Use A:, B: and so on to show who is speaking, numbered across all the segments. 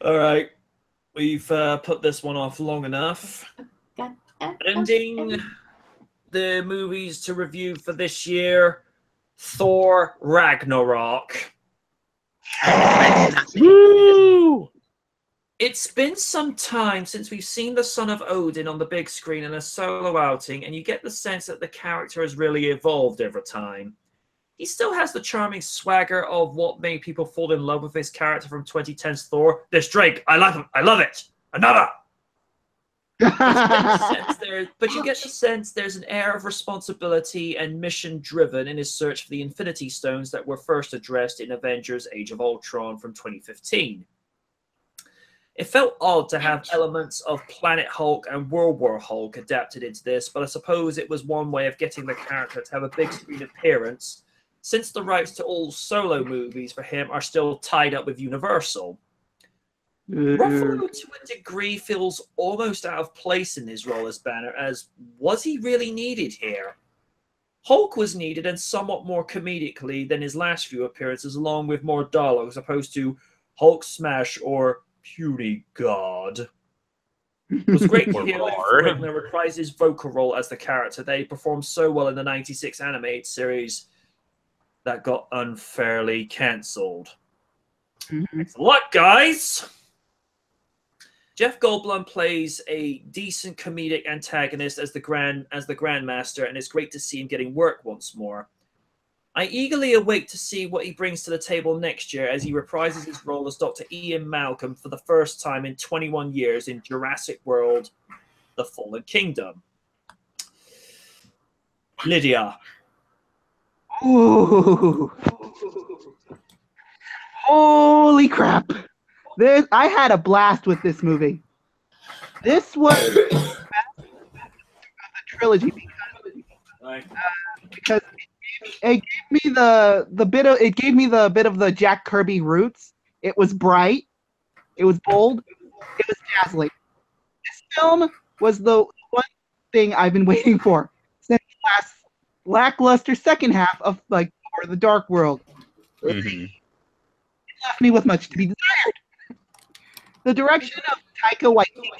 A: All right. We've put this one off long enough. Ending the movies to review for this year, Thor Ragnarok.
B: Woo!
A: It's been some time since we've seen the Son of Odin on the big screen in a solo outing, and you get the sense that the character has really evolved over time. He still has the charming swagger of what made people fall in love with his character from 2010's Thor. This Drake, I love him, I love it. Another. But you get the sense there's an air of responsibility and mission driven in his search for the Infinity Stones that were first addressed in Avengers Age of Ultron from 2015. It felt odd to have elements of Planet Hulk and World War Hulk adapted into this, but I suppose it was one way of getting the character to have a big screen appearance, since the rights to all solo movies for him are still tied up with Universal. Ruffalo, to a degree, feels almost out of place in his role as Banner, as was he really needed here? Hulk was needed, and somewhat more comedically than his last few appearances, along with more dialogue, as opposed to Hulk smash or puny god. It was great to hear Riddler reprise his vocal role as the character that he performed so well in the 96 animated series that got unfairly cancelled. Thanks a lot, guys! Jeff Goldblum plays a decent comedic antagonist as the Grandmaster, and it's great to see him getting work once more. I eagerly await to see what he brings to the table next year as he reprises his role as Dr. Ian Malcolm for the first time in 21 years in Jurassic World: The Fallen Kingdom. Lydia.
C: Ooh. Holy crap. I had a blast with this movie. This was the best of the trilogy because it gave me the bit of the Jack Kirby roots. It was bright, it was bold, it was dazzling. This film was the one thing I've been waiting for since the last lackluster second half of Thor: The Dark World. It left me with much to be desired. The direction of Taika Waititi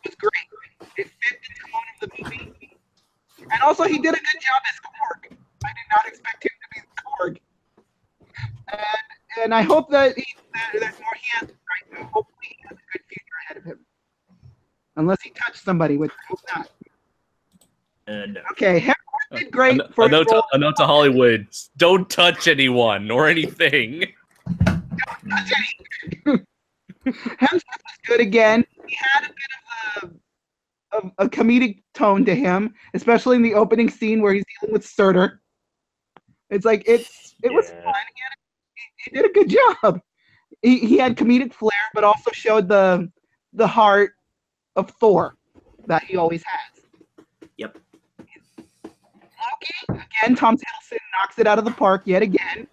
C: was great. It fit the tone of the movie. And also, he did a good job as Korg. I did not expect him to be Korg. And I hope that there's more he has right now. Hopefully, he has a good future ahead of him. Unless he touched somebody, which I hope not. Okay, Hemsworth did great.
B: A note to Hollywood: don't touch anyone or anything.
C: Don't touch anything. Hemsworth was good again. He had a bit of a comedic tone to him, especially in the opening scene where he's dealing with Surtur. It's like it was fun. He did a good job. He had comedic flair, but also showed the heart of Thor that he always has.
A: Yep.
C: Loki, again, Tom Hiddleston knocks it out of the park yet again.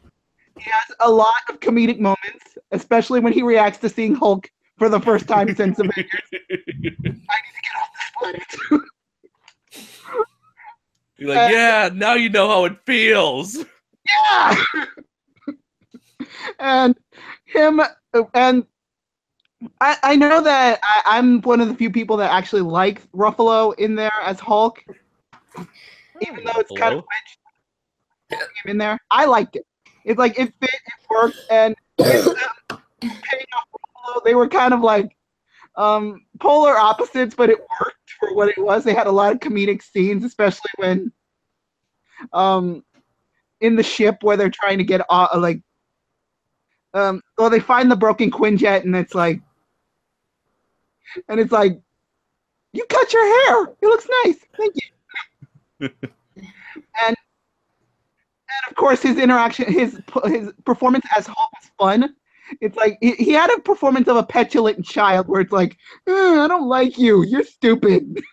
C: He has a lot of comedic moments, especially when he reacts to seeing Hulk for the first time since Avengers. I need to get off this planet.
B: You're like, yeah, now you know how it feels.
C: Yeah! and I know that I'm one of the few people that actually like Ruffalo in there as Hulk. Even though it's kind of wedged him in there. I liked it. It's like it fit, it worked, and paying off Ruffalo, they were kind of like polar opposites, but it worked for what it was. They had a lot of comedic scenes, especially when in the ship where they're trying to get they find the broken Quinjet, and it's like you cut your hair. It looks nice. Thank you. and of course his interaction, his performance as Hulk was fun. It's like he had a performance of a petulant child where it's like, I don't like you. You're stupid.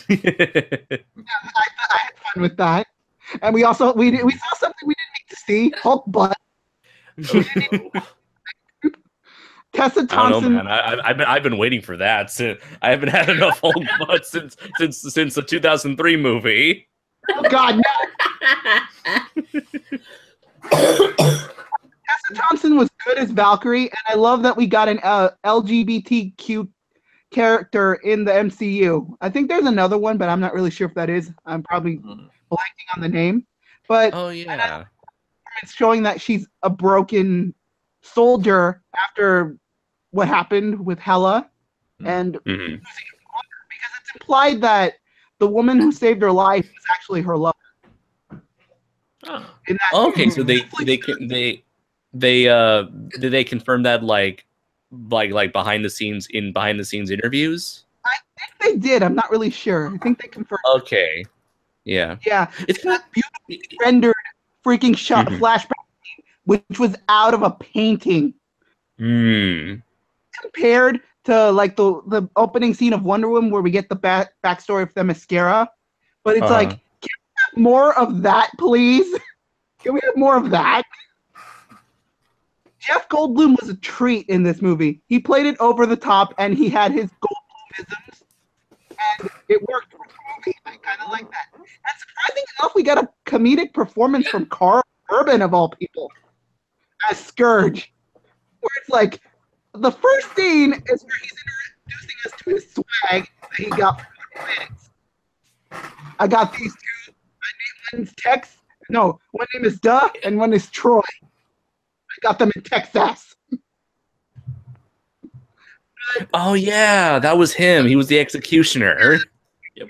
C: I had fun with that. And we saw something we didn't need to see. Hulk butt. Tessa Thompson.
B: I don't know, man. I've been waiting for that. I haven't had enough Hulk butt since the 2003 movie.
C: Oh God, no. Tessa Thompson was good as Valkyrie, and I love that we got an LGBTQ character in the MCU. I think there's another one, but I'm not really sure if that is. I'm probably blanking on the name. But
B: Oh yeah.
C: it's showing that she's a broken soldier after what happened with Hela, and because it's implied that the woman who saved her life was actually her lover.
B: Okay, so they did they confirm that like behind the scenes interviews?
C: I think they did. I'm not really sure. I think they confirmed.
B: Okay. Yeah.
C: Yeah.
B: It's
C: that beautifully rendered freaking shot flashback, which was out of a painting. Compared to like the opening scene of Wonder Woman where we get the backstory of the mascara. But it's like, can we have more of that, please? Can we have more of that? Jeff Goldblum was a treat in this movie. He played it over the top, and he had his Goldblumisms, and it worked for the movie. I kind of like that. And surprising enough, we got a comedic performance from Carl Urban, of all people, as Scourge, where it's like, the first scene is where he's introducing us to his swag that he got from the fans. I got these two. One's Tex. No, one name is Duh, and one is Troy. I got them in Texas.
B: Oh yeah, that was him. He was the executioner.
A: Yep.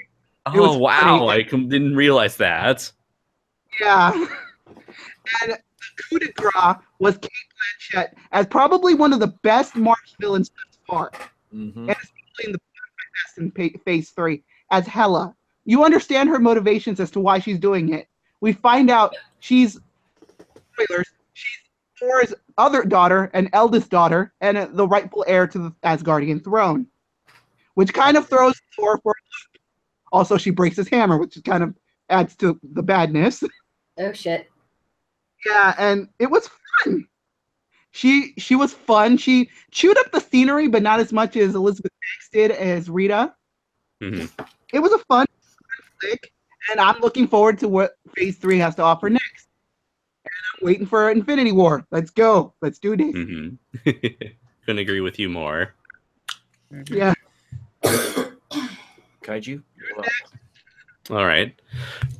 B: Oh wow, I didn't realize that.
C: Yeah. And the coup de grace was Kate Blanchett as probably one of the best March villains thus far. And especially in the best in Phase 3 as Hela. You understand her motivations as to why she's doing it. We find out she's Thor's other daughter, an eldest daughter, and the rightful heir to the Asgardian throne, which kind of throws Thor for a loop. Also, she breaks his hammer, which kind of adds to the badness.
D: Oh shit.
C: Yeah, and it was fun. She was fun. She chewed up the scenery, but not as much as Elizabeth Banks did as Rita. It was a fun flick, and I'm looking forward to what Phase 3 has to offer next. And I'm waiting for Infinity War. Let's go. Let's do this.
B: Couldn't agree with you more.
C: Yeah.
A: Kaiju?
B: All right.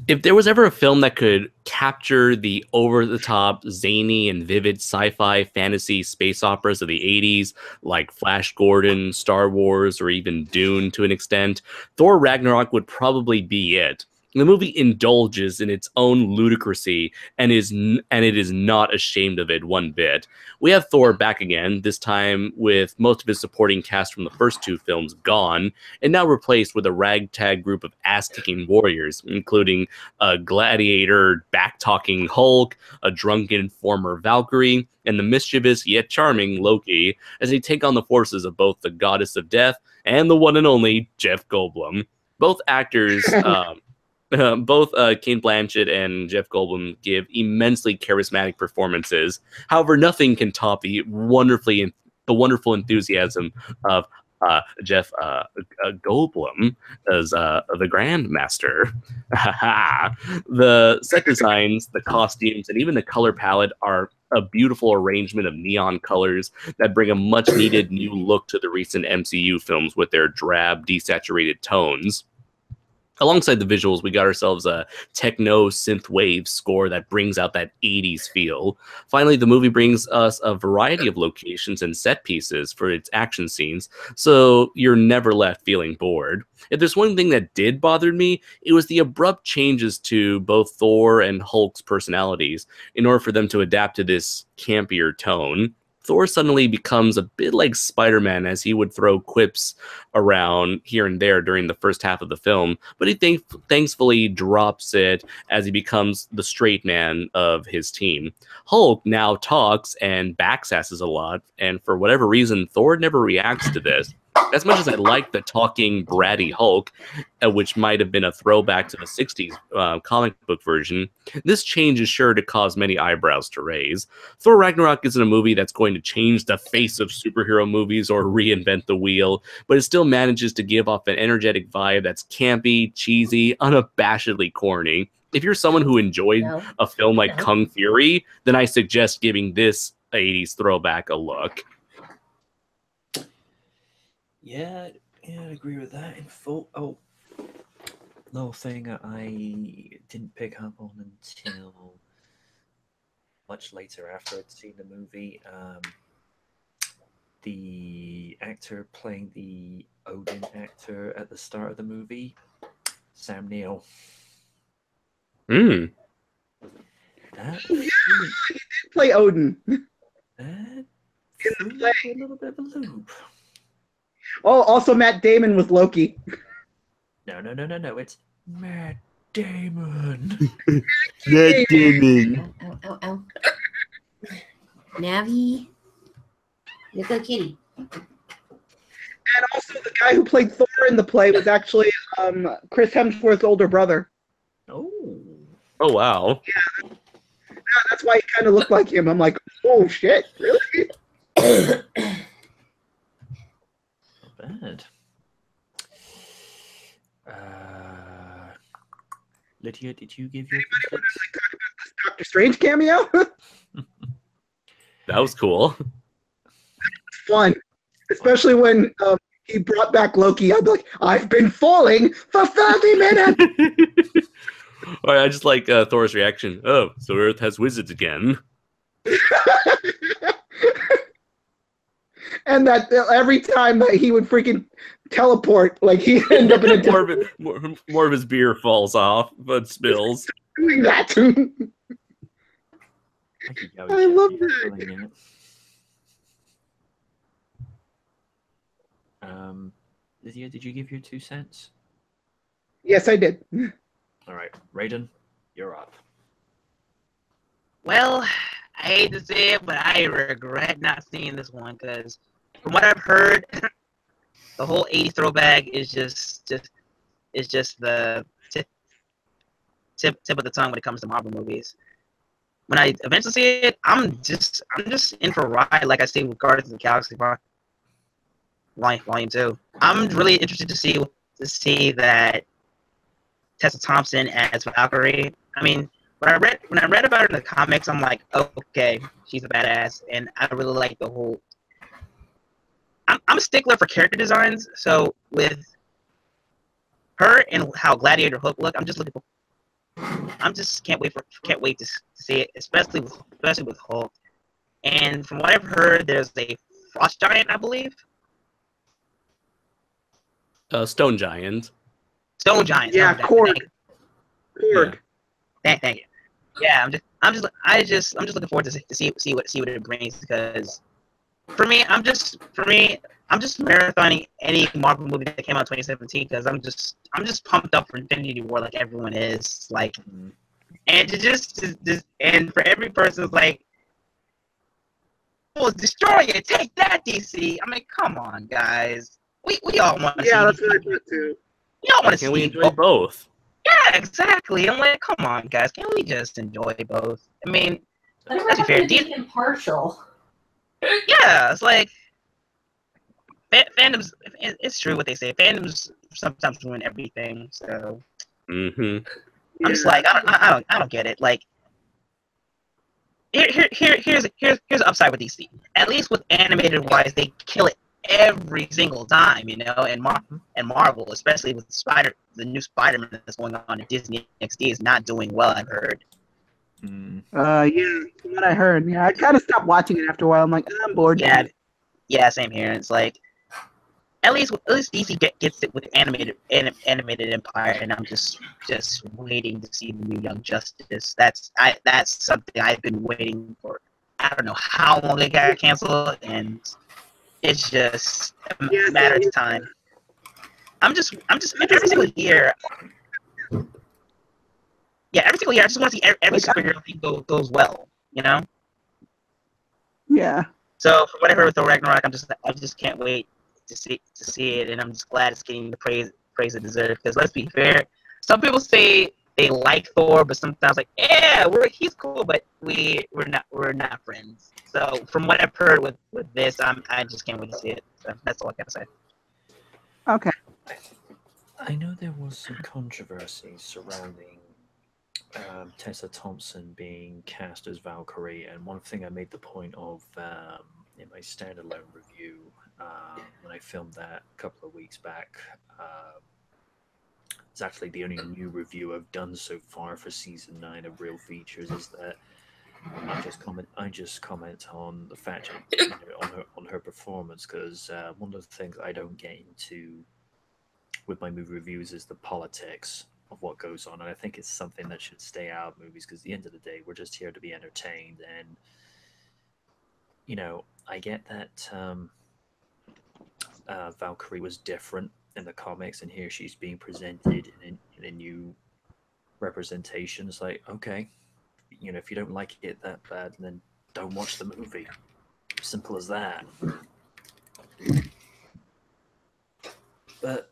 B: If there was ever a film that could capture the over-the-top, zany, and vivid sci-fi, fantasy, space operas of the 80s, like Flash Gordon, Star Wars, or even Dune to an extent, Thor Ragnarok would probably be it. The movie indulges in its own ludicrousy and it is not ashamed of it one bit. We have Thor back again, this time with most of his supporting cast from the first two films gone, and now replaced with a ragtag group of ass-kicking warriors, including a gladiator, back-talking Hulk, a drunken former Valkyrie, and the mischievous yet charming Loki, as they take on the forces of both the goddess of death and the one and only Jeff Goldblum. Both actors... both Kate Blanchett and Jeff Goldblum give immensely charismatic performances. However, nothing can top the wonderful enthusiasm of Jeff Goldblum as the Grandmaster. The set designs, the costumes, and even the color palette are a beautiful arrangement of neon colors that bring a much-needed new look to the recent MCU films with their drab, desaturated tones. Alongside the visuals, we got ourselves a techno synthwave score that brings out that 80s feel. Finally, the movie brings us a variety of locations and set pieces for its action scenes, so you're never left feeling bored. If there's one thing that did bother me, it was the abrupt changes to both Thor and Hulk's personalities in order for them to adapt to this campier tone. Thor suddenly becomes a bit like Spider-Man, as he would throw quips around here and there during the first half of the film, but he thankfully drops it as he becomes the straight man of his team. Hulk now talks and backsasses a lot, and for whatever reason, Thor never reacts to this. As much as I like the talking, bratty Hulk, which might have been a throwback to the 60s comic book version, this change is sure to cause many eyebrows to raise. Thor Ragnarok isn't a movie that's going to change the face of superhero movies or reinvent the wheel, but it still manages to give off an energetic vibe that's campy, cheesy, unabashedly corny. If you're someone who enjoyed a film like Kung Fury, then I suggest giving this '80s throwback a look.
A: Yeah, I agree with that in full. Oh, little thing I didn't pick up on until much later after I'd seen the movie. The actor playing the Odin actor at the start of the movie, Sam Neill.
B: Hmm.
A: That
C: Oh, yeah, he did play Odin.
A: that
C: In the
A: threw
C: play.
A: a little bit of a loop.
C: Oh, also Matt Damon was Loki.
A: No. It's Matt Damon.
B: That Damon.
D: Ow. Navi. Little kitty.
C: And also the guy who played Thor in the play was actually Chris Hemsworth's older brother.
A: Oh.
B: Oh wow.
C: Yeah, that's why he kind of looked like him. I'm like, oh shit, really?
A: Not bad. Lydia, did you give your
C: Anybody want
A: consent?
C: to like talk about this Doctor Strange cameo?
B: That was cool.
C: Fun, especially when he brought back Loki. I'd be like, I've been falling for 30 minutes.
B: All right, I just like Thor's reaction. Oh, so Earth has wizards again.
C: And that every time that he would freaking teleport, like he'd end up in a
B: more of his beer falls off, but spills.
C: doing that. I love that.
A: Lydia, did you give your 2 cents?
C: Yes, I did.
A: All right, Raiden, you're up.
E: Well, I hate to say it, but I regret not seeing this one because, from what I've heard, the whole '80s throwback is just the tip of the tongue when it comes to Marvel movies. When I eventually see it, I'm just in for a ride, like I see with Guardians of the Galaxy Volume 2. I'm really interested to see that Tessa Thompson as Valkyrie. I mean, when I read about her in the comics, I'm like, oh, okay, she's a badass, and I really like the whole. I'm a stickler for character designs, so with her and how Gladiator Hook look, I'm just can't wait to see it, especially with Hulk. And from what I've heard, there's a frost giant, I believe.
B: Stone Giant.
E: Stone giant.
C: Yeah, Korg. Korg.
E: Thank you. Yeah, I'm just looking forward to see what it brings, because for me, I'm just marathoning any Marvel movie that came out in 2017 because I'm just pumped up for Infinity War like everyone is, like, and to just and for every person it's like, oh, destroy it, take that, DC. I mean, come on, guys. We all want to see.
C: Yeah, that's what I thought too.
E: We all want to see.
B: Can we enjoy both?
E: Yeah, exactly. I'm like, come on, guys. Can't we just enjoy both? I mean, let's be fair.
D: Be impartial.
E: Yeah, it's like fandoms. It's true what they say. Fandoms sometimes ruin everything. So I'm just like, I don't get it. Like, here's the upside with DC. At least with animated wise, they kill it every single time, you know. And Marvel, especially with the new Spider-Man that's going on at Disney XD, is not doing well, I've heard.
C: Yeah, from what I heard. Yeah, I kind of stopped watching it after a while. I'm like, I'm bored.
E: Yeah, same here. It's like, at least DC gets it with animated Empire, and I'm just waiting to see the new Young Justice. That's something I've been waiting for. I don't know how long it got canceled, and it's just a matter of time. I'm just every single year. Yeah, every single year, I just want to see every superhero thing goes well, you know.
C: Yeah.
E: So from what I heard with the Ragnarok, I just can't wait to see it, and I'm just glad it's getting the praise it deserves. Because let's be fair, some people say they like Thor, but sometimes like, yeah, he's cool, but we're not friends. So from what I've heard with this, I just can't wait to see it. So that's all I gotta say.
C: Okay.
A: I know there was some controversy surrounding Tessa Thompson being cast as Valkyrie, and one thing I made the point of in my standalone review when I filmed that a couple of weeks back. It's actually the only new review I've done so far for season 9 of Real Features. Is that I just comment on the fact on her performance, because one of the things I don't get into with my movie reviews is the politics of what goes on, and I think it's something that should stay out of movies, because at the end of the day, we're just here to be entertained. And I get that Valkyrie was different in the comics, and here she's being presented in a new representation. It's like, okay, if you don't like it that bad, then don't watch the movie. Simple as that. But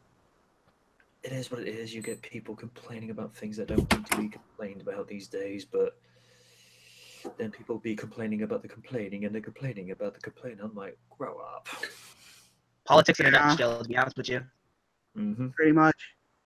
A: it is what it is. You get people complaining about things that don't need to be complained about these days, but then people be complaining about the complaining, and they're complaining about the complaining. I'm like, grow up.
E: Politics in a nutshell, to be honest with you.
A: Mm-hmm.
C: Pretty much.